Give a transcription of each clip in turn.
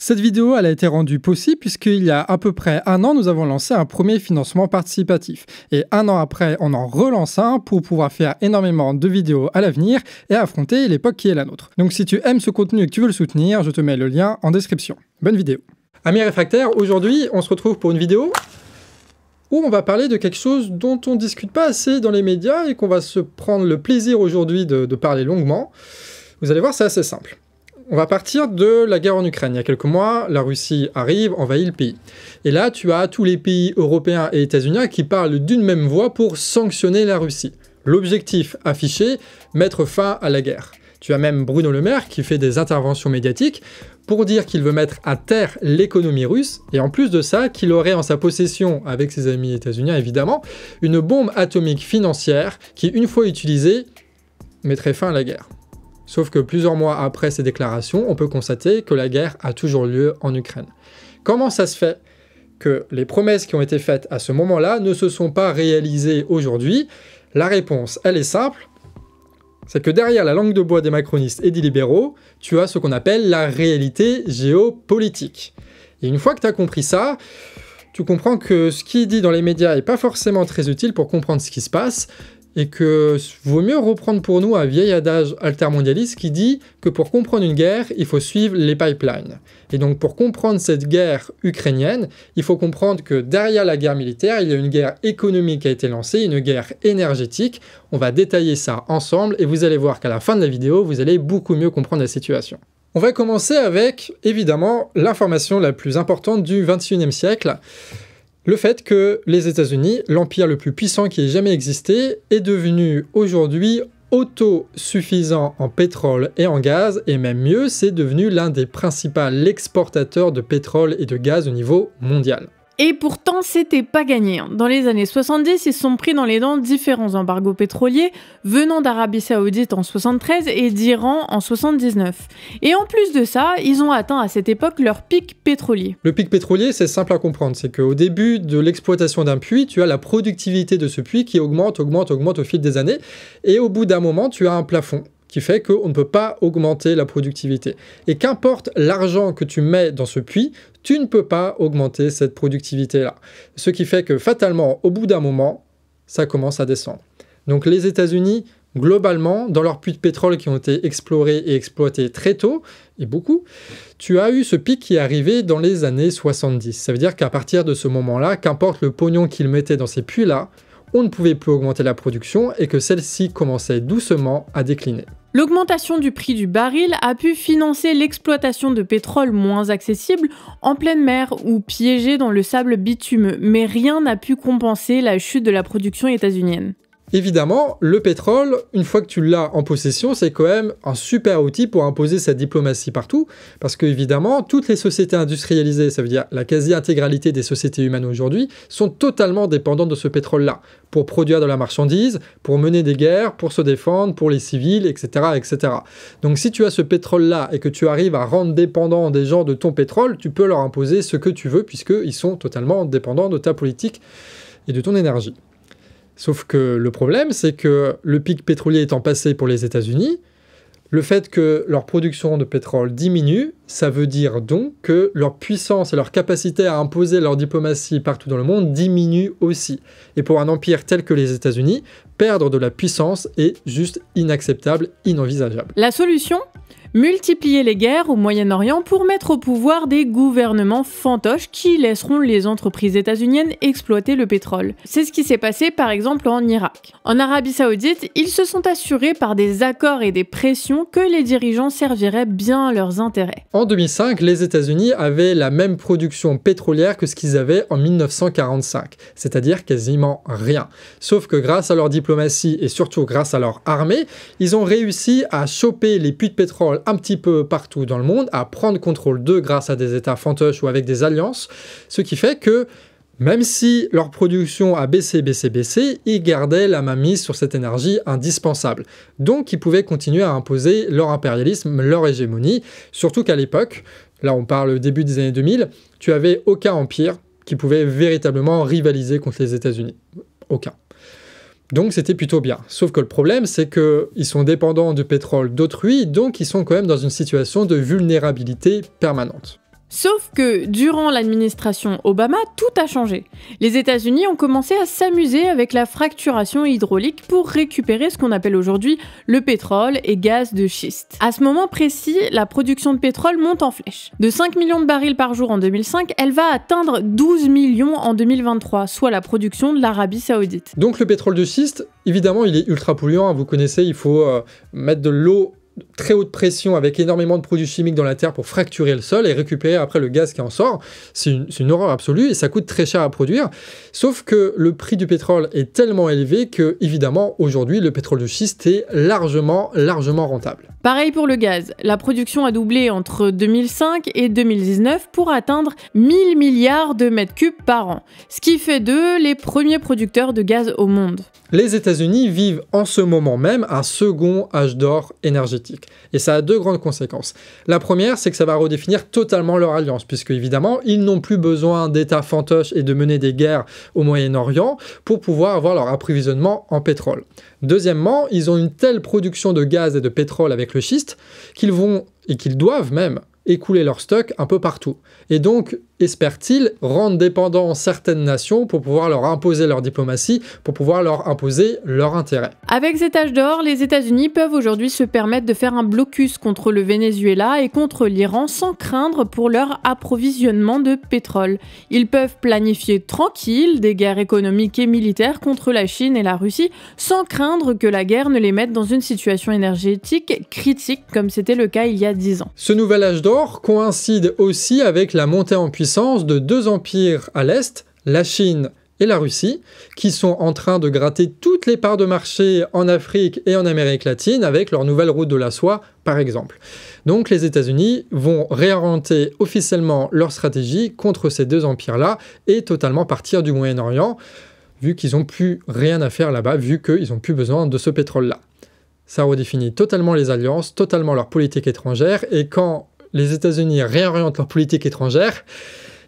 Cette vidéo elle a été rendue possible puisqu'il y a à peu près un an, nous avons lancé un premier financement participatif. Et un an après, on en relance un pour pouvoir faire énormément de vidéos à l'avenir et affronter l'époque qui est la nôtre. Donc si tu aimes ce contenu et que tu veux le soutenir, je te mets le lien en description. Bonne vidéo. Amis réfractaires, aujourd'hui on se retrouve pour une vidéo où on va parler de quelque chose dont on ne discute pas assez dans les médias et qu'on va se prendre le plaisir aujourd'hui de parler longuement. Vous allez voir, c'est assez simple. On va partir de la guerre en Ukraine. Il y a quelques mois, la Russie arrive, envahit le pays. Et là, tu as tous les pays européens et états-uniens qui parlent d'une même voix pour sanctionner la Russie. L'objectif affiché, mettre fin à la guerre. Tu as même Bruno Le Maire qui fait des interventions médiatiques pour dire qu'il veut mettre à terre l'économie russe, et en plus de ça, qu'il aurait en sa possession, avec ses amis états-uniens évidemment, une bombe atomique financière qui, une fois utilisée, mettrait fin à la guerre. Sauf que plusieurs mois après ces déclarations, on peut constater que la guerre a toujours lieu en Ukraine. Comment ça se fait que les promesses qui ont été faites à ce moment-là ne se sont pas réalisées aujourd'hui? La réponse, elle est simple, c'est que derrière la langue de bois des macronistes et des libéraux, tu as ce qu'on appelle la réalité géopolitique. Et une fois que tu as compris ça, tu comprends que ce qui est dit dans les médias n'est pas forcément très utile pour comprendre ce qui se passe, et que vaut mieux reprendre pour nous un vieil adage altermondialiste qui dit que pour comprendre une guerre, il faut suivre les pipelines. Et donc pour comprendre cette guerre ukrainienne, il faut comprendre que derrière la guerre militaire, il y a une guerre économique qui a été lancée, une guerre énergétique. On va détailler ça ensemble et vous allez voir qu'à la fin de la vidéo, vous allez beaucoup mieux comprendre la situation. On va commencer avec, évidemment, l'information la plus importante du XXIe siècle. Le fait que les États-Unis, l'empire le plus puissant qui ait jamais existé, est devenu aujourd'hui autosuffisant en pétrole et en gaz, et même mieux, c'est devenu l'un des principaux exportateurs de pétrole et de gaz au niveau mondial. Et pourtant, c'était pas gagné. Dans les années 70, ils se sont pris dans les dents différents embargos pétroliers venant d'Arabie Saoudite en 73 et d'Iran en 79. Et en plus de ça, ils ont atteint à cette époque leur pic pétrolier. Le pic pétrolier, c'est simple à comprendre. C'est qu'au début de l'exploitation d'un puits, tu as la productivité de ce puits qui augmente au fil des années. Et au bout d'un moment, tu as un plafond qui fait qu'on ne peut pas augmenter la productivité. Et qu'importe l'argent que tu mets dans ce puits, tu ne peux pas augmenter cette productivité-là. Ce qui fait que fatalement, au bout d'un moment, ça commence à descendre. Donc les États-Unis, globalement, dans leurs puits de pétrole qui ont été explorés et exploités très tôt, et beaucoup, tu as eu ce pic qui est arrivé dans les années 70. Ça veut dire qu'à partir de ce moment-là, qu'importe le pognon qu'ils mettaient dans ces puits-là, on ne pouvait plus augmenter la production et que celle-ci commençait doucement à décliner. L'augmentation du prix du baril a pu financer l'exploitation de pétrole moins accessible en pleine mer ou piégé dans le sable bitumeux, mais rien n'a pu compenser la chute de la production états-unienne. Évidemment, le pétrole, une fois que tu l'as en possession, c'est quand même un super outil pour imposer sa diplomatie partout, parce que évidemment, toutes les sociétés industrialisées, ça veut dire la quasi-intégralité des sociétés humaines aujourd'hui, sont totalement dépendantes de ce pétrole-là, pour produire de la marchandise, pour mener des guerres, pour se défendre, pour les civils, etc., etc. Donc si tu as ce pétrole-là et que tu arrives à rendre dépendant des gens de ton pétrole, tu peux leur imposer ce que tu veux, puisqu'ils sont totalement dépendants de ta politique et de ton énergie. Sauf que le problème, c'est que le pic pétrolier étant passé pour les États-Unis, le fait que leur production de pétrole diminue, ça veut dire donc que leur puissance et leur capacité à imposer leur diplomatie partout dans le monde diminue aussi. Et pour un empire tel que les États-Unis, perdre de la puissance est juste inacceptable, inenvisageable. La solution ? Multiplier les guerres au Moyen-Orient pour mettre au pouvoir des gouvernements fantoches qui laisseront les entreprises états-uniennes exploiter le pétrole. C'est ce qui s'est passé par exemple en Irak. En Arabie Saoudite, ils se sont assurés par des accords et des pressions que les dirigeants serviraient bien leurs intérêts. En 2005, les États-Unis avaient la même production pétrolière que ce qu'ils avaient en 1945, c'est-à-dire quasiment rien. Sauf que grâce à leur diplomatie et surtout grâce à leur armée, ils ont réussi à choper les puits de pétrole un petit peu partout dans le monde, à prendre contrôle d'eux grâce à des États fantoches ou avec des alliances, ce qui fait que même si leur production a baissé, ils gardaient la mainmise sur cette énergie indispensable. Donc ils pouvaient continuer à imposer leur impérialisme, leur hégémonie, surtout qu'à l'époque, là on parle début des années 2000, tu avais aucun empire qui pouvait véritablement rivaliser contre les États-Unis. Aucun. Donc c'était plutôt bien. Sauf que le problème, c'est qu'ils sont dépendants du pétrole d'autrui, donc ils sont quand même dans une situation de vulnérabilité permanente. Sauf que durant l'administration Obama, tout a changé. Les États-Unis ont commencé à s'amuser avec la fracturation hydraulique pour récupérer ce qu'on appelle aujourd'hui le pétrole et gaz de schiste. À ce moment précis, la production de pétrole monte en flèche. De 5 millions de barils par jour en 2005, elle va atteindre 12 millions en 2023, soit la production de l'Arabie Saoudite. Donc le pétrole de schiste, évidemment, il est ultra polluant. Vous connaissez, il faut mettre de l'eau très haute pression avec énormément de produits chimiques dans la terre pour fracturer le sol et récupérer après le gaz qui en sort. C'est une horreur absolue et ça coûte très cher à produire. Sauf que le prix du pétrole est tellement élevé que, évidemment, aujourd'hui, le pétrole de schiste est largement rentable. Pareil pour le gaz. La production a doublé entre 2005 et 2019 pour atteindre 1000 milliards de mètres cubes par an, ce qui fait d'eux les premiers producteurs de gaz au monde. Les États-Unis vivent en ce moment même un second âge d'or énergétique. Et ça a deux grandes conséquences. La première, c'est que ça va redéfinir totalement leur alliance, puisque évidemment, ils n'ont plus besoin d'États fantoches et de mener des guerres au Moyen-Orient pour pouvoir avoir leur approvisionnement en pétrole. Deuxièmement, ils ont une telle production de gaz et de pétrole avec le schiste qu'ils vont, et qu'ils doivent même, écouler leur stock un peu partout. Et donc, espèrent-ils rendre dépendants certaines nations pour pouvoir leur imposer leur diplomatie, pour pouvoir leur imposer leur intérêt. Avec cet âge d'or, les États-Unis peuvent aujourd'hui se permettre de faire un blocus contre le Venezuela et contre l'Iran sans craindre pour leur approvisionnement de pétrole. Ils peuvent planifier tranquille des guerres économiques et militaires contre la Chine et la Russie sans craindre que la guerre ne les mette dans une situation énergétique critique comme c'était le cas il y a 10 ans. Ce nouvel âge d'or coïncide aussi avec la montée en puissance de deux empires à l'Est, la Chine et la Russie, qui sont en train de gratter toutes les parts de marché en Afrique et en Amérique latine avec leur nouvelle route de la soie, par exemple. Donc les États-Unis vont réorienter officiellement leur stratégie contre ces deux empires-là et totalement partir du Moyen-Orient, vu qu'ils n'ont plus rien à faire là-bas, vu qu'ils n'ont plus besoin de ce pétrole-là. Ça redéfinit totalement les alliances, totalement leur politique étrangère, et quand les États-Unis réorientent leur politique étrangère,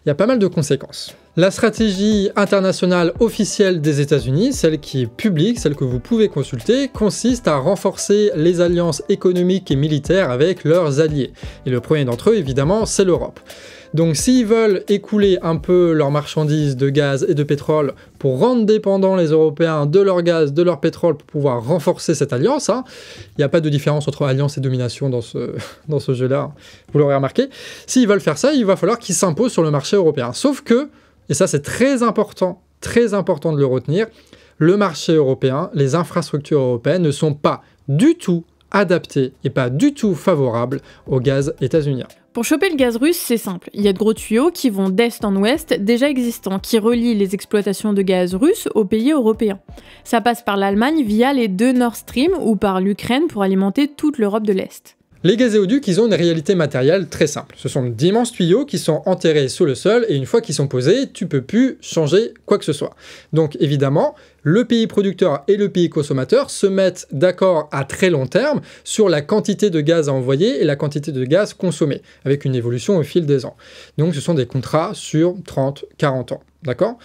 il y a pas mal de conséquences. La stratégie internationale officielle des États-Unis, celle qui est publique, celle que vous pouvez consulter, consiste à renforcer les alliances économiques et militaires avec leurs alliés. Et le premier d'entre eux, évidemment, c'est l'Europe. Donc s'ils veulent écouler un peu leurs marchandises de gaz et de pétrole pour rendre dépendants les Européens de leur gaz, de leur pétrole, pour pouvoir renforcer cette alliance, il n'y a pas de différence entre alliance et domination dans ce jeu-là, vous l'aurez remarqué. S'ils veulent faire ça, il va falloir qu'ils s'imposent sur le marché européen. Sauf que, et ça c'est très important de le retenir, le marché européen, les infrastructures européennes ne sont pas du tout adaptées et pas du tout favorables au gaz états-unien. Pour choper le gaz russe, c'est simple. Il y a de gros tuyaux qui vont d'est en ouest, déjà existants, qui relient les exploitations de gaz russes aux pays européens. Ça passe par l'Allemagne via les deux Nord Stream ou par l'Ukraine pour alimenter toute l'Europe de l'Est. Les gazéoducs, ils ont une réalité matérielle très simple. Ce sont d'immenses tuyaux qui sont enterrés sous le sol et une fois qu'ils sont posés, tu peux plus changer quoi que ce soit. Donc évidemment, le pays producteur et le pays consommateur se mettent d'accord à très long terme sur la quantité de gaz à envoyer et la quantité de gaz consommé, avec une évolution au fil des ans. Donc ce sont des contrats sur 30, 40 ans, d'accord ?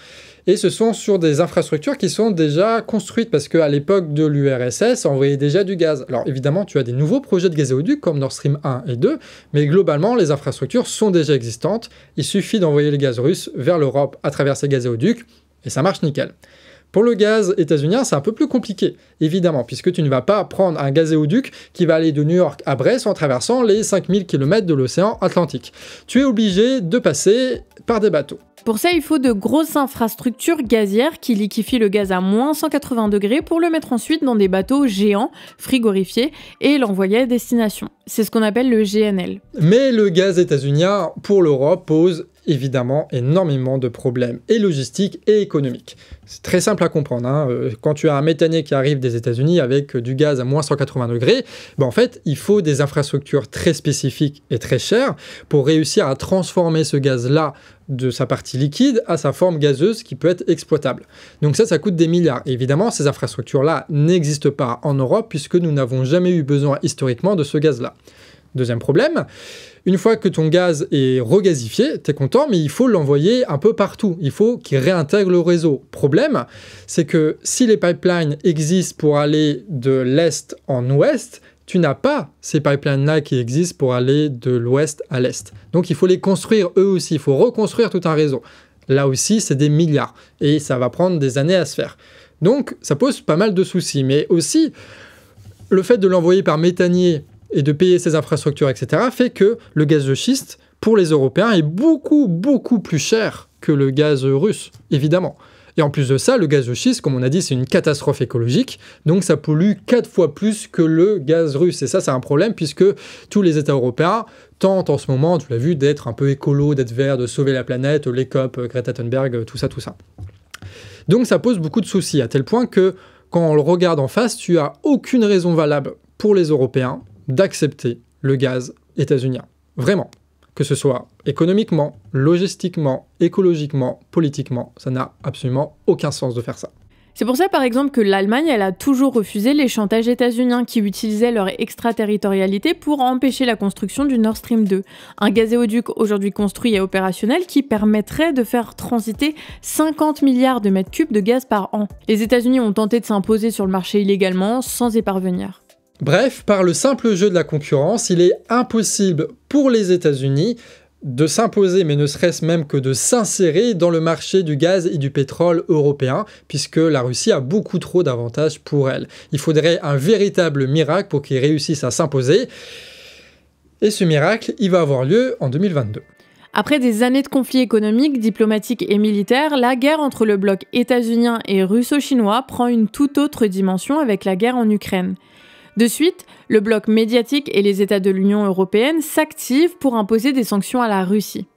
Et ce sont sur des infrastructures qui sont déjà construites, parce qu'à l'époque de l'URSS, on envoyait déjà du gaz. Alors évidemment, tu as des nouveaux projets de gazéoducs comme Nord Stream 1 et 2, mais globalement, les infrastructures sont déjà existantes. Il suffit d'envoyer le gaz russe vers l'Europe à travers ces gazéoducs, et ça marche nickel. Pour le gaz états-unien, c'est un peu plus compliqué, évidemment, puisque tu ne vas pas prendre un gazéoduc qui va aller de New York à Brest en traversant les 5000 km de l'océan Atlantique. Tu es obligé de passer par des bateaux. Pour ça, il faut de grosses infrastructures gazières qui liquéfient le gaz à moins 180 degrés pour le mettre ensuite dans des bateaux géants, frigorifiés, et l'envoyer à destination. C'est ce qu'on appelle le GNL. Mais le gaz états-unien, pour l'Europe, pose évidemment énormément de problèmes, et logistiques et économiques. C'est très simple à comprendre. Quand tu as un méthanier qui arrive des États-Unis avec du gaz à moins 180 degrés, en fait, il faut des infrastructures très spécifiques et très chères pour réussir à transformer ce gaz-là de sa partie liquide à sa forme gazeuse qui peut être exploitable. Donc ça coûte des milliards. Et évidemment, ces infrastructures-là n'existent pas en Europe puisque nous n'avons jamais eu besoin historiquement de ce gaz-là. Deuxième problème, une fois que ton gaz est regazifié, t'es content, mais il faut l'envoyer un peu partout. Il faut qu'il réintègre le réseau. Problème, c'est que si les pipelines existent pour aller de l'est en ouest, tu n'as pas ces pipelines-là qui existent pour aller de l'ouest à l'est. Donc il faut les construire eux aussi, il faut reconstruire tout un réseau. Là aussi, c'est des milliards et ça va prendre des années à se faire. Donc ça pose pas mal de soucis, mais aussi le fait de l'envoyer par méthanier et de payer ses infrastructures, etc., fait que le gaz de schiste, pour les Européens, est beaucoup, beaucoup plus cher que le gaz russe, évidemment. Et en plus de ça, le gaz de schiste, comme on a dit, c'est une catastrophe écologique, donc ça pollue 4 fois plus que le gaz russe. Et ça, c'est un problème, puisque tous les États européens tentent en ce moment, tu l'as vu, d'être un peu écolo, d'être vert, de sauver la planète, les COP, Greta Thunberg, tout ça, tout ça. Donc ça pose beaucoup de soucis, à tel point que, quand on le regarde en face, tu n'as aucune raison valable pour les Européens d'accepter le gaz états-unien. Vraiment. Que ce soit économiquement, logistiquement, écologiquement, politiquement, ça n'a absolument aucun sens de faire ça. C'est pour ça, par exemple, que l'Allemagne, elle a toujours refusé les chantages états-uniens qui utilisaient leur extraterritorialité pour empêcher la construction du Nord Stream 2, un gazéoduc aujourd'hui construit et opérationnel qui permettrait de faire transiter 50 milliards de mètres cubes de gaz par an. Les États-Unis ont tenté de s'imposer sur le marché illégalement sans y parvenir. Bref, par le simple jeu de la concurrence, il est impossible pour les États-Unis de s'imposer, mais ne serait-ce même que de s'insérer dans le marché du gaz et du pétrole européen, puisque la Russie a beaucoup trop d'avantages pour elle. Il faudrait un véritable miracle pour qu'ils réussissent à s'imposer. Et ce miracle, il va avoir lieu en 2022. Après des années de conflits économiques, diplomatiques et militaires, la guerre entre le bloc états-unien et russo-chinois prend une toute autre dimension avec la guerre en Ukraine. De suite, le bloc médiatique et les États de l'Union européenne s'activent pour imposer des sanctions à la Russie.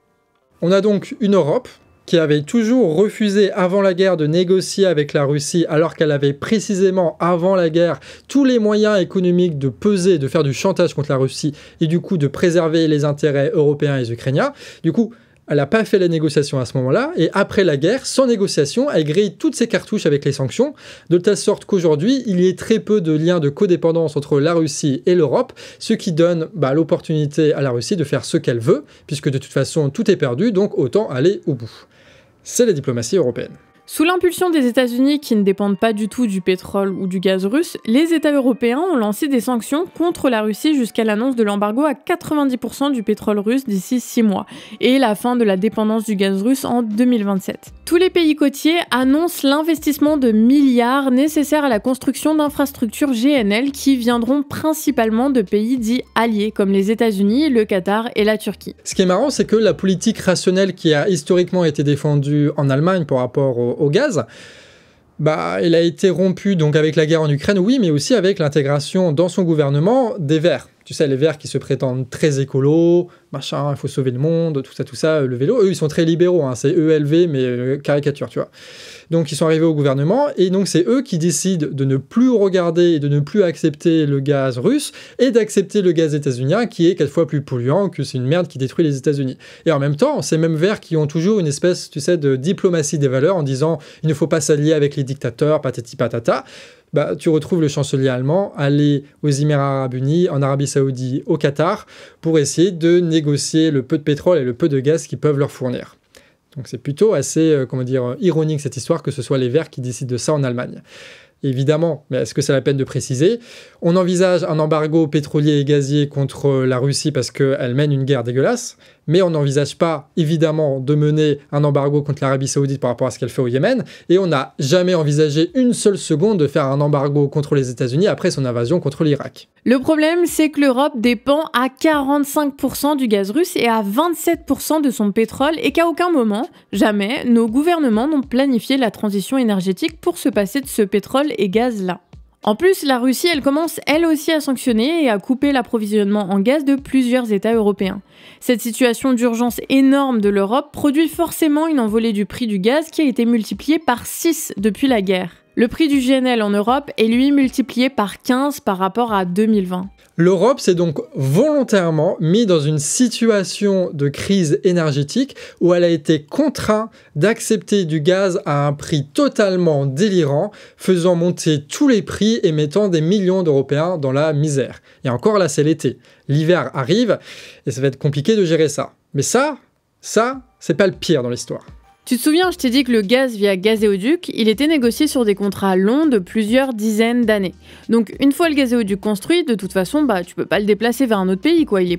On a donc une Europe qui avait toujours refusé avant la guerre de négocier avec la Russie, alors qu'elle avait précisément avant la guerre tous les moyens économiques de peser, de faire du chantage contre la Russie et du coup de préserver les intérêts européens et ukrainiens. Du coup, elle n'a pas fait les négociations à ce moment-là, et après la guerre, sans négociation, elle grille toutes ses cartouches avec les sanctions, de telle sorte qu'aujourd'hui, il y ait très peu de liens de codépendance entre la Russie et l'Europe, ce qui donne l'opportunité à la Russie de faire ce qu'elle veut, puisque de toute façon, tout est perdu, donc autant aller au bout. C'est la diplomatie européenne. Sous l'impulsion des États-Unis qui ne dépendent pas du tout du pétrole ou du gaz russe, les États européens ont lancé des sanctions contre la Russie jusqu'à l'annonce de l'embargo à 90% du pétrole russe d'ici 6 mois et la fin de la dépendance du gaz russe en 2027. Tous les pays côtiers annoncent l'investissement de milliards nécessaires à la construction d'infrastructures GNL qui viendront principalement de pays dits alliés comme les États-Unis, le Qatar et la Turquie. Ce qui est marrant, c'est que la politique rationnelle qui a historiquement été défendue en Allemagne par rapport au gaz, elle a été rompue donc avec la guerre en Ukraine, oui, mais aussi avec l'intégration dans son gouvernement des Verts. Tu sais, les Verts qui se prétendent très écolos, machin, il faut sauver le monde, tout ça, le vélo. Eux, ils sont très libéraux, hein, c'est ELV, mais caricature, tu vois. Donc, ils sont arrivés au gouvernement, et donc c'est eux qui décident de ne plus regarder et de ne plus accepter le gaz russe, et d'accepter le gaz états-unien, qui est 4 fois plus polluant, que c'est une merde qui détruit les États-Unis. Et en même temps, ces mêmes Verts qui ont toujours une espèce, tu sais, de diplomatie des valeurs, en disant « il ne faut pas s'allier avec les dictateurs, patati patata », tu retrouves le chancelier allemand aller aux Émirats Arabes Unis, en Arabie Saoudite, au Qatar, pour essayer de négocier le peu de pétrole et le peu de gaz qu'ils peuvent leur fournir. Donc c'est plutôt assez, ironique cette histoire que ce soit les Verts qui décident de ça en Allemagne. Évidemment, mais est-ce que c'est la peine de préciser? On envisage un embargo pétrolier et gazier contre la Russie parce qu'elle mène une guerre dégueulasse, mais on n'envisage pas, évidemment, de mener un embargo contre l'Arabie Saoudite par rapport à ce qu'elle fait au Yémen, et on n'a jamais envisagé une seule seconde de faire un embargo contre les États-Unis après son invasion contre l'Irak. Le problème, c'est que l'Europe dépend à 45% du gaz russe et à 27% de son pétrole, et qu'à aucun moment, jamais, nos gouvernements n'ont planifié la transition énergétique pour se passer de ce pétrole et gaz-là. En plus, la Russie, elle commence elle aussi à sanctionner et à couper l'approvisionnement en gaz de plusieurs États européens. Cette situation d'urgence énorme de l'Europe produit forcément une envolée du prix du gaz qui a été multipliée par 6 depuis la guerre. Le prix du GNL en Europe est lui multiplié par 15 par rapport à 2020. L'Europe s'est donc volontairement mise dans une situation de crise énergétique où elle a été contrainte d'accepter du gaz à un prix totalement délirant, faisant monter tous les prix et mettant des millions d'Européens dans la misère. Et encore là, c'est l'été. L'hiver arrive et ça va être compliqué de gérer ça. Mais ça, c'est pas le pire dans l'histoire. Tu te souviens, je t'ai dit que le gaz via gazéoduc, il était négocié sur des contrats longs de plusieurs dizaines d'années. Donc une fois le gazéoduc construit, de toute façon, tu peux pas le déplacer vers un autre pays, quoi. Il est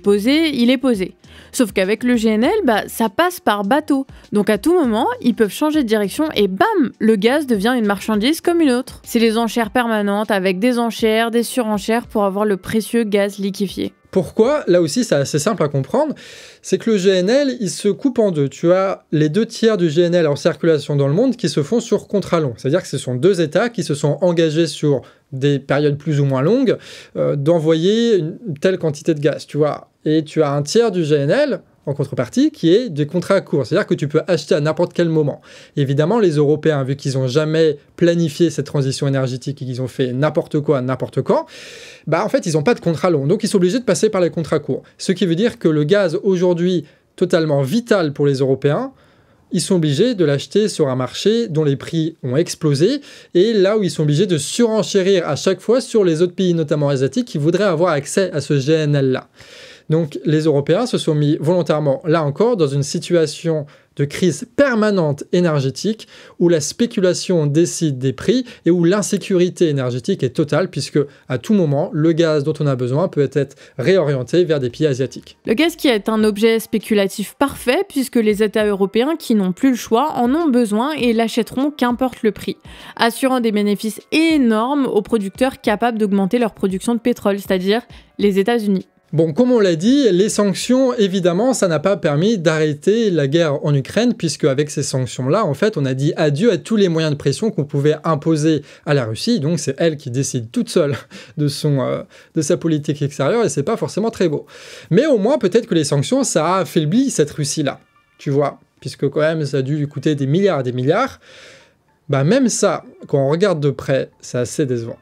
posé. Sauf qu'avec le GNL, ça passe par bateau. Donc à tout moment, ils peuvent changer de direction et bam, le gaz devient une marchandise comme une autre. C'est les enchères permanentes avec des enchères, des surenchères pour avoir le précieux gaz liquéfié. Pourquoi? Là aussi, c'est assez simple à comprendre. C'est que le GNL, il se coupe en deux. Tu as les 2/3 du GNL en circulation dans le monde qui se font sur contrat long. C'est-à-dire que ce sont 2 États qui se sont engagés sur des périodes plus ou moins longues d'envoyer une telle quantité de gaz, tu vois. Et tu as 1/3 du GNL en contrepartie, qui est des contrats courts. C'est-à-dire que tu peux acheter à n'importe quel moment. Évidemment, les Européens, vu qu'ils n'ont jamais planifié cette transition énergétique et qu'ils ont fait n'importe quoi, n'importe quand, en fait, ils n'ont pas de contrat long. Donc, ils sont obligés de passer par les contrats courts. Ce qui veut dire que le gaz, aujourd'hui, totalement vital pour les Européens, ils sont obligés de l'acheter sur un marché dont les prix ont explosé et là où ils sont obligés de surenchérir à chaque fois sur les autres pays, notamment asiatiques, qui voudraient avoir accès à ce GNL-là. Donc les Européens se sont mis volontairement, là encore, dans une situation de crise permanente énergétique où la spéculation décide des prix et où l'insécurité énergétique est totale puisque à tout moment, le gaz dont on a besoin peut être réorienté vers des pays asiatiques. Le gaz qui est un objet spéculatif parfait puisque les États européens qui n'ont plus le choix en ont besoin et l'achèteront qu'importe le prix, assurant des bénéfices énormes aux producteurs capables d'augmenter leur production de pétrole, c'est-à-dire les États-Unis. Bon, comme on l'a dit, les sanctions, évidemment, ça n'a pas permis d'arrêter la guerre en Ukraine, puisque avec ces sanctions-là, en fait, on a dit adieu à tous les moyens de pression qu'on pouvait imposer à la Russie. Donc, c'est elle qui décide toute seule de sa politique extérieure, et c'est pas forcément très beau. Mais au moins, peut-être que les sanctions, ça a affaibli cette Russie-là, tu vois, puisque quand même, ça a dû lui coûter des milliards et des milliards. Même ça, quand on regarde de près, c'est assez décevant.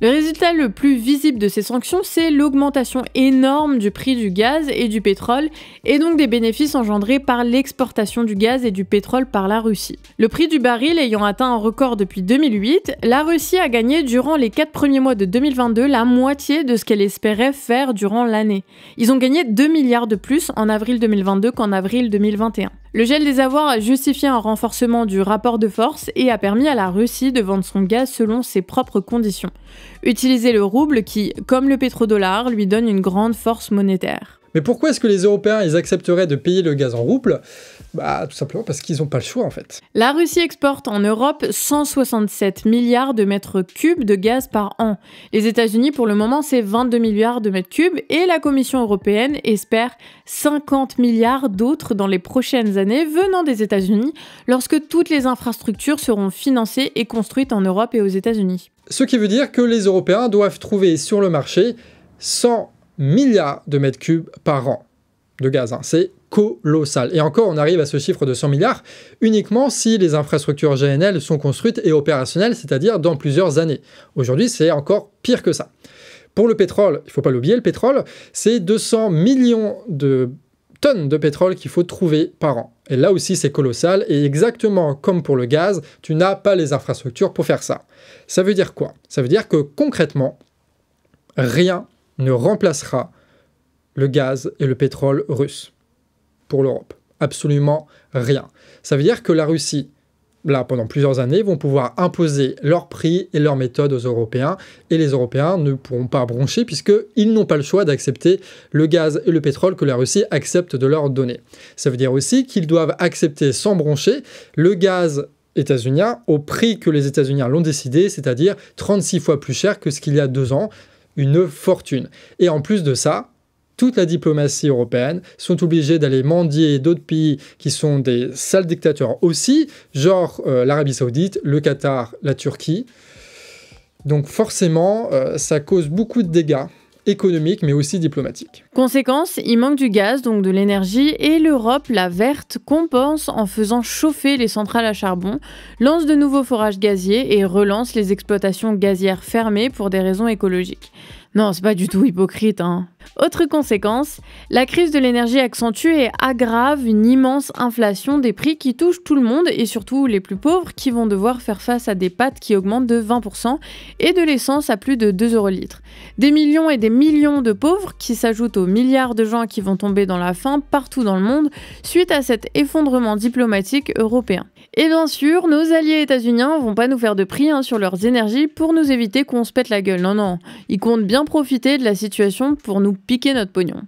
Le résultat le plus visible de ces sanctions, c'est l'augmentation énorme du prix du gaz et du pétrole, et donc des bénéfices engendrés par l'exportation du gaz et du pétrole par la Russie. Le prix du baril ayant atteint un record depuis 2008, la Russie a gagné durant les 4 premiers mois de 2022 la moitié de ce qu'elle espérait faire durant l'année. Ils ont gagné 2 milliards de plus en avril 2022 qu'en avril 2021. Le gel des avoirs a justifié un renforcement du rapport de force et a permis à la Russie de vendre son gaz selon ses propres conditions. Utiliser le rouble qui, comme le pétrodollar, lui donne une grande force monétaire. Mais pourquoi est-ce que les Européens ils accepteraient de payer le gaz en rouble? Tout simplement parce qu'ils n'ont pas le choix en fait. La Russie exporte en Europe 167 milliards de mètres cubes de gaz par an. Les États-Unis, pour le moment, c'est 22 milliards de mètres cubes et la Commission européenne espère 50 milliards d'autres dans les prochaines années venant des États-Unis lorsque toutes les infrastructures seront financées et construites en Europe et aux États-Unis. Ce qui veut dire que les Européens doivent trouver sur le marché 100 milliards de mètres cubes par an de gaz. C'est colossal. Et encore, on arrive à ce chiffre de 100 milliards uniquement si les infrastructures GNL sont construites et opérationnelles, c'est-à-dire dans plusieurs années. Aujourd'hui, c'est encore pire que ça. Pour le pétrole, il ne faut pas l'oublier, le pétrole, c'est 200 millions de tonnes de pétrole qu'il faut trouver par an. Et là aussi, c'est colossal. Et exactement comme pour le gaz, tu n'as pas les infrastructures pour faire ça. Ça veut dire quoi? Ça veut dire que concrètement, rien ne remplacera le gaz et le pétrole russe pour l'Europe. Absolument rien. Ça veut dire que la Russie, là, pendant plusieurs années, vont pouvoir imposer leurs prix et leurs méthodes aux Européens, et les Européens ne pourront pas broncher puisqu'ils n'ont pas le choix d'accepter le gaz et le pétrole que la Russie accepte de leur donner. Ça veut dire aussi qu'ils doivent accepter sans broncher le gaz états-unien au prix que les États-Unis l'ont décidé, c'est-à-dire 36 fois plus cher que ce qu'il y a 2 ans, une fortune. Et en plus de ça, toute la diplomatie européenne sont obligés d'aller mendier d'autres pays qui sont des sales dictateurs aussi, genre l'Arabie Saoudite, le Qatar, la Turquie. Donc forcément, ça cause beaucoup de dégâts économiques, mais aussi diplomatiques. Conséquence, il manque du gaz, donc de l'énergie, et l'Europe, la verte, compense en faisant chauffer les centrales à charbon, lance de nouveaux forages gaziers et relance les exploitations gazières fermées pour des raisons écologiques. Non, c'est pas du tout hypocrite, hein. Autre conséquence, la crise de l'énergie accentue et aggrave une immense inflation des prix qui touche tout le monde et surtout les plus pauvres qui vont devoir faire face à des pâtes qui augmentent de 20% et de l'essence à plus de 2 € le litre. Des millions et des millions de pauvres qui s'ajoutent aux milliards de gens qui vont tomber dans la faim partout dans le monde suite à cet effondrement diplomatique européen. Et bien sûr, nos alliés états-uniens vont pas nous faire de prix sur leurs énergies pour nous éviter qu'on se pète la gueule. Non, ils comptent bien profiter de la situation pour nous piquer notre pognon.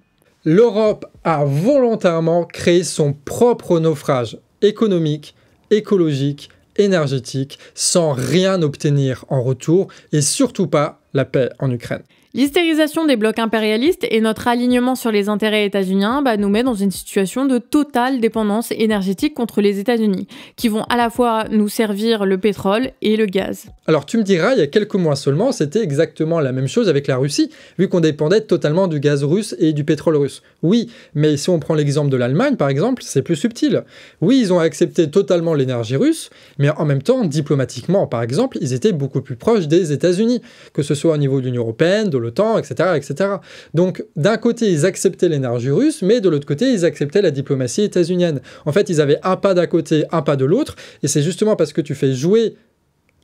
L'Europe a volontairement créé son propre naufrage économique, écologique, énergétique, sans rien obtenir en retour et surtout pas la paix en Ukraine. L'hystérisation des blocs impérialistes et notre alignement sur les intérêts états-uniens nous met dans une situation de totale dépendance énergétique contre les États-Unis, qui vont à la fois nous servir le pétrole et le gaz. Alors tu me diras, il y a quelques mois seulement, c'était exactement la même chose avec la Russie, vu qu'on dépendait totalement du gaz russe et du pétrole russe. Oui, mais si on prend l'exemple de l'Allemagne par exemple, c'est plus subtil. Oui, ils ont accepté totalement l'énergie russe, mais en même temps, diplomatiquement par exemple, ils étaient beaucoup plus proches des États-Unis, que ce soit au niveau de l'Union européenne, de l'OTAN, etc., etc. Donc, d'un côté, ils acceptaient l'énergie russe, mais de l'autre côté, ils acceptaient la diplomatie états-unienne. En fait, ils avaient un pas d'un côté, un pas de l'autre, et c'est justement parce que tu fais jouer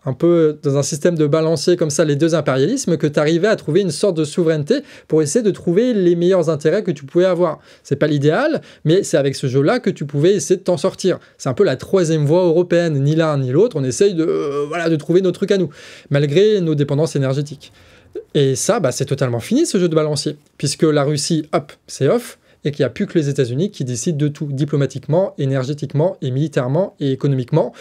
un peu dans un système de balancier comme ça les deux impérialismes que tu arrivais à trouver une sorte de souveraineté pour essayer de trouver les meilleurs intérêts que tu pouvais avoir. C'est pas l'idéal, mais c'est avec ce jeu-là que tu pouvais essayer de t'en sortir. C'est un peu la troisième voie européenne, ni l'un ni l'autre, on essaye de trouver nos trucs à nous, malgré nos dépendances énergétiques. Et ça, c'est totalement fini ce jeu de balancier, puisque la Russie, hop, c'est off, et qu'il n'y a plus que les États-Unis qui décident de tout, diplomatiquement, énergétiquement, et militairement, et économiquement.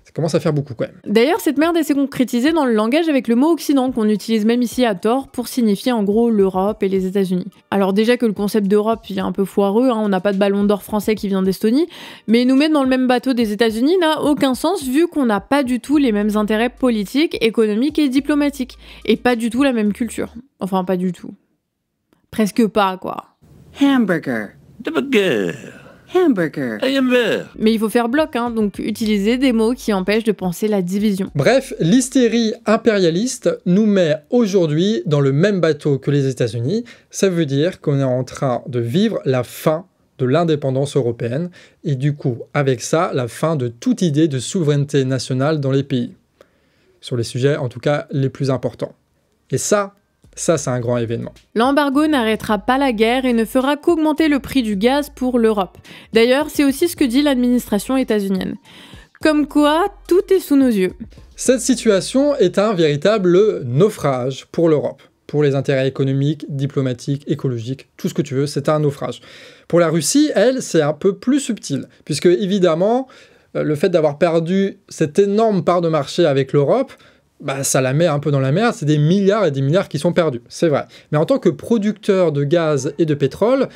Ça commence à faire beaucoup quand même. D'ailleurs, cette merde s'est concrétisée dans le langage avec le mot Occident, qu'on utilise même ici à tort pour signifier en gros l'Europe et les États-Unis. Alors déjà que le concept d'Europe il est un peu foireux, on n'a pas de ballon d'or français qui vient d'Estonie, mais nous mettre dans le même bateau des États-Unis n'a aucun sens vu qu'on n'a pas du tout les mêmes intérêts politiques, économiques et diplomatiques, et pas du tout la même culture. Enfin, pas du tout. Presque pas, quoi. Hamburger. The burger. Hamburger. Mais il faut faire bloc, donc utiliser des mots qui empêchent de penser la division. Bref, l'hystérie impérialiste nous met aujourd'hui dans le même bateau que les États-Unis. Ça veut dire qu'on est en train de vivre la fin de l'indépendance européenne et du coup, avec ça, la fin de toute idée de souveraineté nationale dans les pays. Sur les sujets, en tout cas, les plus importants. Et ça, c'est un grand événement. L'embargo n'arrêtera pas la guerre et ne fera qu'augmenter le prix du gaz pour l'Europe. D'ailleurs, c'est aussi ce que dit l'administration états-unienne. Comme quoi, tout est sous nos yeux. Cette situation est un véritable naufrage pour l'Europe. Pour les intérêts économiques, diplomatiques, écologiques, tout ce que tu veux, c'est un naufrage. Pour la Russie, elle, c'est un peu plus subtil, puisque évidemment, le fait d'avoir perdu cette énorme part de marché avec l'Europe, ça la met un peu dans la merde, c'est des milliards et des milliards qui sont perdus, c'est vrai. Mais en tant que producteurs de gaz et de pétrole,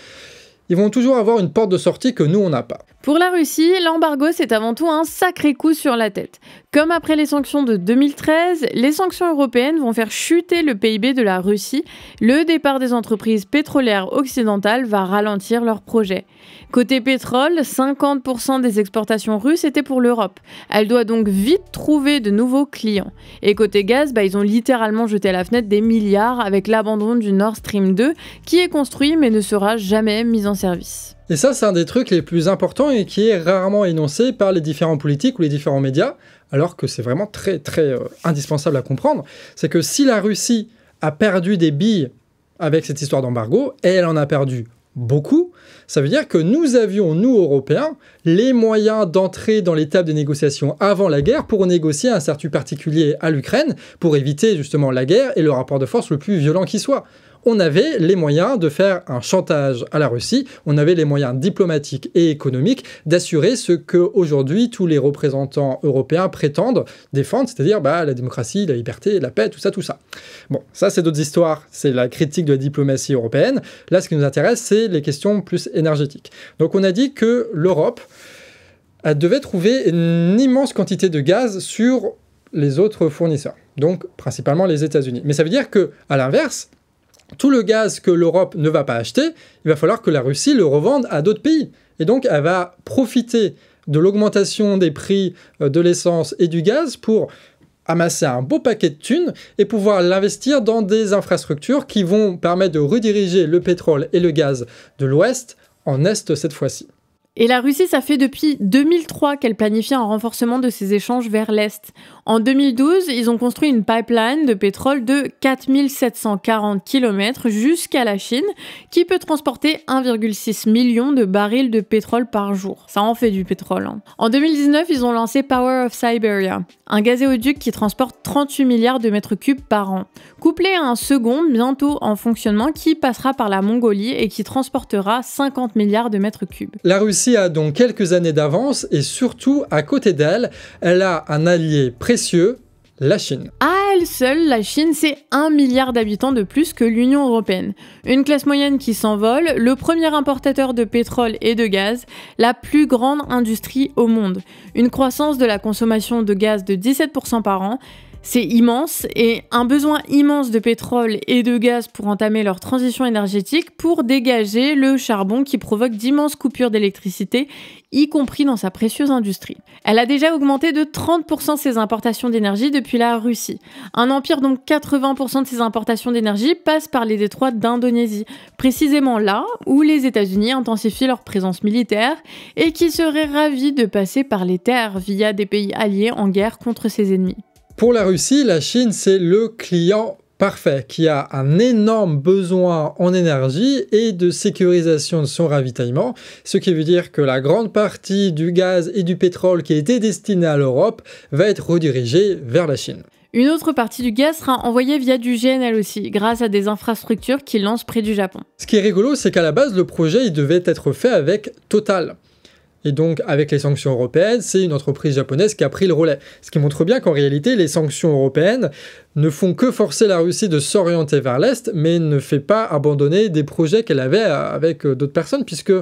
ils vont toujours avoir une porte de sortie que nous, on n'a pas. Pour la Russie, l'embargo, c'est avant tout un sacré coup sur la tête. Comme après les sanctions de 2013, les sanctions européennes vont faire chuter le PIB de la Russie. Le départ des entreprises pétrolières occidentales va ralentir leurs projets. Côté pétrole, 50% des exportations russes étaient pour l'Europe. Elle doit donc vite trouver de nouveaux clients. Et côté gaz, ils ont littéralement jeté à la fenêtre des milliards avec l'abandon du Nord Stream 2, qui est construit mais ne sera jamais mis en service. Et ça, c'est un des trucs les plus importants et qui est rarement énoncé par les différents politiques ou les différents médias, alors que c'est vraiment très, très indispensable à comprendre. C'est que si la Russie a perdu des billes avec cette histoire d'embargo, et elle en a perdu beaucoup, ça veut dire que nous avions, nous, Européens, les moyens d'entrer dans l'étape des négociations avant la guerre pour négocier un statut particulier à l'Ukraine, pour éviter justement la guerre et le rapport de force le plus violent qui soit. On avait les moyens de faire un chantage à la Russie, on avait les moyens diplomatiques et économiques d'assurer ce que aujourd'hui tous les représentants européens prétendent défendre, c'est-à-dire la démocratie, la liberté, la paix, tout ça. Bon, ça c'est d'autres histoires, c'est la critique de la diplomatie européenne. Là, ce qui nous intéresse, c'est les questions plus énergétiques. Donc on a dit que l'Europe devait trouver une immense quantité de gaz sur les autres fournisseurs, donc principalement les États-Unis. Mais ça veut dire que, à l'inverse, tout le gaz que l'Europe ne va pas acheter, il va falloir que la Russie le revende à d'autres pays. Et donc, elle va profiter de l'augmentation des prix de l'essence et du gaz pour amasser un beau paquet de thunes et pouvoir l'investir dans des infrastructures qui vont permettre de rediriger le pétrole et le gaz de l'Ouest en Est cette fois-ci. Et la Russie, ça fait depuis 2003 qu'elle planifie un renforcement de ses échanges vers l'Est. En 2012, ils ont construit une pipeline de pétrole de 4740 km jusqu'à la Chine, qui peut transporter 1,6 million de barils de pétrole par jour. Ça en fait du pétrole, hein. En 2019, ils ont lancé Power of Siberia, un gazéoduc qui transporte 38 milliards de mètres cubes par an, couplé à un second bientôt en fonctionnement qui passera par la Mongolie et qui transportera 50 milliards de mètres cubes. La Russie a donc quelques années d'avance et surtout, à côté d'elle, elle a un allié précieux, la Chine. À elle seule, la Chine, c'est 1 milliard d'habitants de plus que l'Union européenne. Une classe moyenne qui s'envole, le premier importateur de pétrole et de gaz, la plus grande industrie au monde. Une croissance de la consommation de gaz de 17% par an. C'est immense et un besoin immense de pétrole et de gaz pour entamer leur transition énergétique pour dégager le charbon qui provoque d'immenses coupures d'électricité, y compris dans sa précieuse industrie. Elle a déjà augmenté de 30% ses importations d'énergie depuis la Russie. Un empire dont 80% de ses importations d'énergie passent par les détroits d'Indonésie, précisément là où les États-Unis intensifient leur présence militaire et qui seraient ravis de passer par les terres via des pays alliés en guerre contre ses ennemis. Pour la Russie, la Chine, c'est le client parfait qui a un énorme besoin en énergie et de sécurisation de son ravitaillement, ce qui veut dire que la grande partie du gaz et du pétrole qui était destiné à l'Europe va être redirigée vers la Chine. Une autre partie du gaz sera envoyée via du GNL aussi, grâce à des infrastructures qui lancent près du Japon. Ce qui est rigolo, c'est qu'à la base, le projet il devait être fait avec Total. Et donc, avec les sanctions européennes, c'est une entreprise japonaise qui a pris le relais. Ce qui montre bien qu'en réalité, les sanctions européennes ne font que forcer la Russie de s'orienter vers l'Est, mais ne fait pas abandonner des projets qu'elle avait avec d'autres personnes, puisque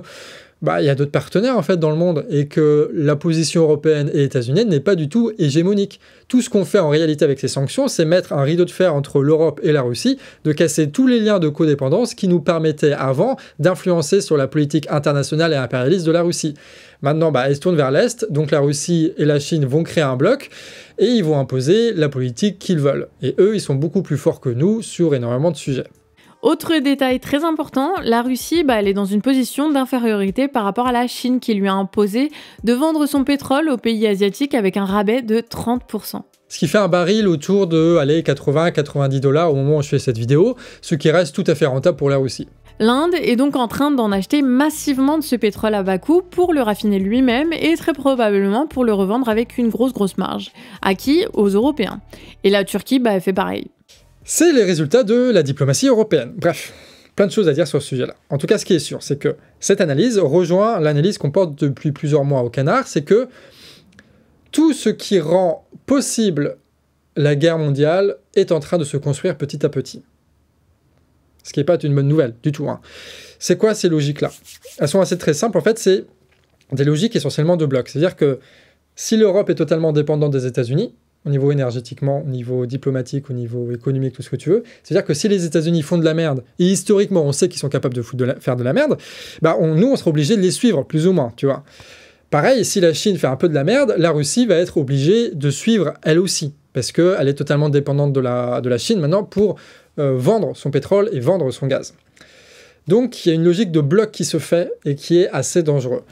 il y a d'autres partenaires en fait dans le monde et que la position européenne et états-unienne n'est pas du tout hégémonique. Tout ce qu'on fait en réalité avec ces sanctions, c'est mettre un rideau de fer entre l'Europe et la Russie, de casser tous les liens de codépendance qui nous permettaient avant d'influencer sur la politique internationale et impérialiste de la Russie. Maintenant, elle se tourne vers l'Est, donc la Russie et la Chine vont créer un bloc et ils vont imposer la politique qu'ils veulent. Et eux, ils sont beaucoup plus forts que nous sur énormément de sujets. Autre détail très important, la Russie, elle est dans une position d'infériorité par rapport à la Chine qui lui a imposé de vendre son pétrole aux pays asiatiques avec un rabais de 30%. Ce qui fait un baril autour de 80-90 $ au moment où je fais cette vidéo, ce qui reste tout à fait rentable pour la Russie. L'Inde est donc en train d'en acheter massivement de ce pétrole à bas coût pour le raffiner lui-même et très probablement pour le revendre avec une grosse marge. À qui ? Aux Européens. Et la Turquie, elle fait pareil. C'est les résultats de la diplomatie européenne. Bref, plein de choses à dire sur ce sujet-là. En tout cas, ce qui est sûr, c'est que cette analyse rejoint l'analyse qu'on porte depuis plusieurs mois au Canard, c'est que tout ce qui rend possible la guerre mondiale est en train de se construire petit à petit. Ce qui n'est pas une bonne nouvelle du tout. C'est quoi ces logiques-là ? Elles sont assez très simples. En fait, c'est des logiques essentiellement de blocs. C'est-à-dire que si l'Europe est totalement dépendante des États-Unis, au niveau énergétiquement, au niveau diplomatique, au niveau économique, tout ce que tu veux, c'est-à-dire que si les États-Unis font de la merde, et historiquement on sait qu'ils sont capables de faire de la merde, nous on sera obligé de les suivre, plus ou moins, tu vois. Pareil, si la Chine fait un peu de la merde, la Russie va être obligée de suivre elle aussi, parce qu'elle est totalement dépendante de la Chine maintenant pour vendre son pétrole et vendre son gaz. Donc il y a une logique de bloc qui se fait et qui est assez dangereux.